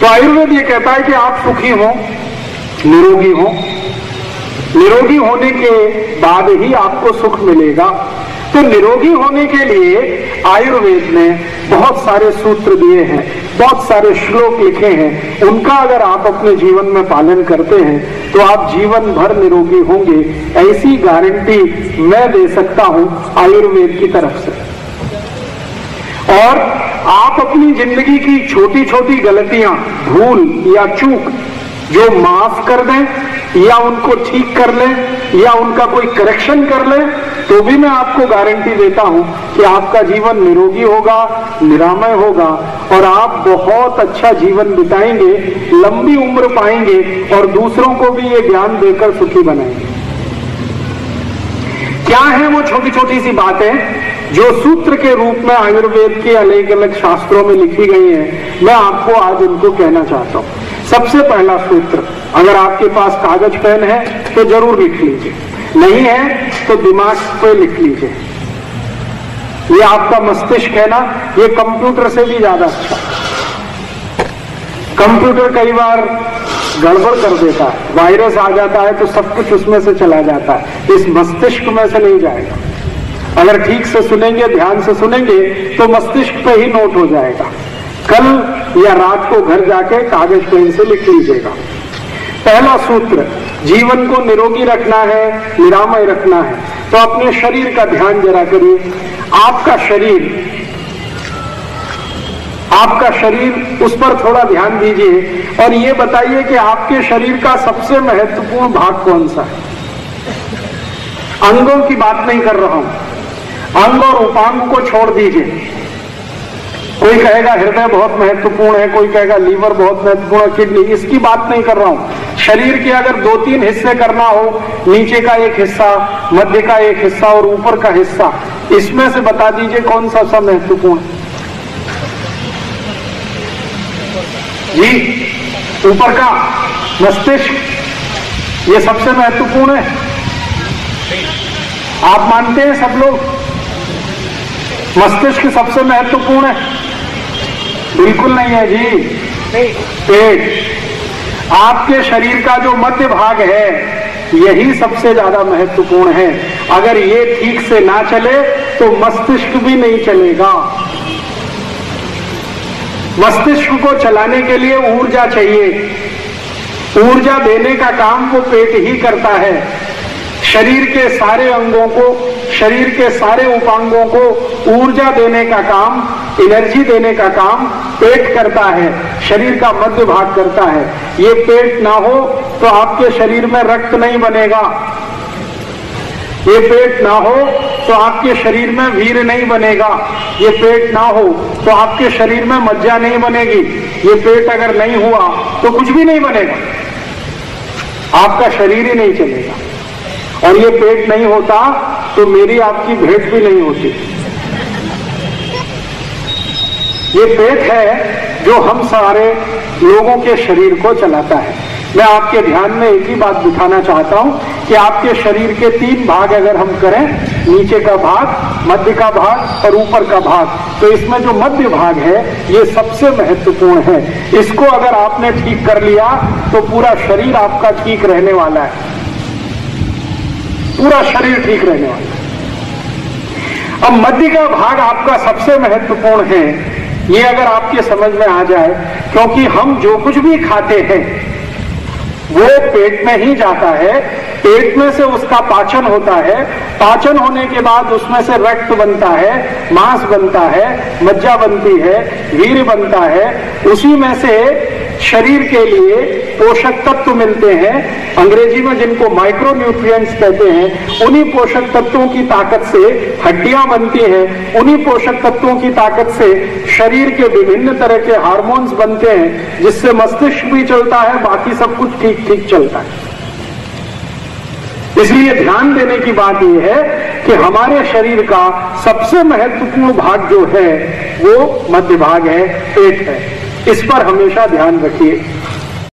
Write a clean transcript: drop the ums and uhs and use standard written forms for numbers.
तो आयुर्वेद ये कहता है कि आप सुखी हो, निरोगी हो, निरोगी होने के बाद ही आपको सुख मिलेगा। तो निरोगी होने के लिए आयुर्वेद ने बहुत सारे सूत्र दिए हैं, बहुत सारे श्लोक लिखे हैं। उनका अगर आप अपने जीवन में पालन करते हैं तो आप जीवन भर निरोगी होंगे, ऐसी गारंटी मैं दे सकता हूं आयुर्वेद की तरफ से। और आप अपनी जिंदगी की छोटी छोटी गलतियां, भूल या चूक जो माफ कर दें या उनको ठीक कर लें या उनका कोई करेक्शन कर लें, तो भी मैं आपको गारंटी देता हूं कि आपका जीवन निरोगी होगा, निरामय होगा और आप बहुत अच्छा जीवन बिताएंगे, लंबी उम्र पाएंगे और दूसरों को भी ये ज्ञान देकर सुखी बनाएंगे। क्या है वो छोटी छोटी सी बातें जो सूत्र के रूप में आयुर्वेद के अलग अलग शास्त्रों में लिखी गई हैं, मैं आपको आज उनको कहना चाहता हूं। सबसे पहला सूत्र, अगर आपके पास कागज पेन है तो जरूर लिख लीजिए, नहीं है तो दिमाग पे लिख लीजिए। ये आपका मस्तिष्क है ना, ये कंप्यूटर से भी ज्यादा अच्छा। कंप्यूटर कई बार गड़बड़ कर देता है, वायरस आ जाता है तो सब कुछ उसमें से चला जाता है, इस मस्तिष्क में से नहीं जाएगा। अगर ठीक से सुनेंगे, ध्यान से सुनेंगे तो मस्तिष्क पे ही नोट हो जाएगा। कल या रात को घर जाके कागज पेन से लिख लीजिएगा। पहला सूत्र, जीवन को निरोगी रखना है, निरामय रखना है, तो अपने शरीर का ध्यान जरा करिए। आपका शरीर उस पर थोड़ा ध्यान दीजिए और ये बताइए कि आपके शरीर का सबसे महत्वपूर्ण भाग कौन सा है। अंगों की बात नहीं कर रहा हूं, अंग और उपांग को छोड़ दीजिए। कोई कहेगा हृदय बहुत महत्वपूर्ण है, कोई कहेगा लीवर बहुत महत्वपूर्ण है, किडनी, इसकी बात नहीं कर रहा हूं। शरीर के अगर 2-3 हिस्से करना हो, नीचे का एक हिस्सा, मध्य का एक हिस्सा और ऊपर का हिस्सा, इसमें से बता दीजिए कौन सा सब महत्वपूर्ण है। जी, ऊपर का मस्तिष्क, ये सबसे महत्वपूर्ण है। आप मानते हैं सब लोग मस्तिष्क सबसे महत्वपूर्ण है? बिल्कुल नहीं है जी। पेट, आपके शरीर का जो मध्य भाग है यही सबसे ज्यादा महत्वपूर्ण है। अगर ये ठीक से ना चले तो मस्तिष्क भी नहीं चलेगा। मस्तिष्क को चलाने के लिए ऊर्जा चाहिए, ऊर्जा देने का काम वो पेट ही करता है। शरीर के सारे अंगों को, शरीर के सारे उपांगों को ऊर्जा देने का काम, एनर्जी देने का काम पेट करता है, शरीर का मध्य भाग करता है। ये पेट ना हो तो आपके शरीर में रक्त नहीं बनेगा, ये पेट ना हो तो आपके शरीर में वीर्य नहीं बनेगा, ये पेट ना हो तो आपके शरीर में मज्जा नहीं बनेगी। ये पेट अगर नहीं हुआ तो कुछ भी नहीं बनेगा, आपका शरीर ही नहीं चलेगा। और ये पेट नहीं होता तो मेरी आपकी भेंट भी नहीं होती। ये पेट है जो हम सारे लोगों के शरीर को चलाता है। मैं आपके ध्यान में एक ही बात दिखाना चाहता हूं कि आपके शरीर के 3 भाग अगर हम करें, नीचे का भाग, मध्य का भाग और ऊपर का भाग, तो इसमें जो मध्य भाग है ये सबसे महत्वपूर्ण है। इसको अगर आपने ठीक कर लिया तो पूरा शरीर आपका ठीक रहने वाला है, पूरा शरीर ठीक रहने वाला है। अब मध्य का भाग आपका सबसे महत्वपूर्ण है, ये अगर आपके समझ में आ जाए, क्योंकि हम जो कुछ भी खाते हैं वो पेट में ही जाता है, पेट में से उसका पाचन होता है, पाचन होने के बाद उसमें से रक्त बनता है, मांस बनता है, मज्जा बनती है, वीर्य बनता है, उसी में से शरीर के लिए पोषक तत्व मिलते हैं, अंग्रेजी में जिनको माइक्रो न्यूट्रिएंट्स कहते हैं। उन्हीं पोषक तत्वों की ताकत से हड्डियां बनती हैं, उन्हीं पोषक तत्वों की ताकत से शरीर के विभिन्न तरह के हार्मोन्स बनते हैं, जिससे मस्तिष्क भी चलता है, बाकी सब कुछ ठीक ठीक चलता है। इसलिए ध्यान देने की बात यह है कि हमारे शरीर का सबसे महत्वपूर्ण भाग जो है वो मध्य भाग है, पेट है। इस पर हमेशा ध्यान रखिए।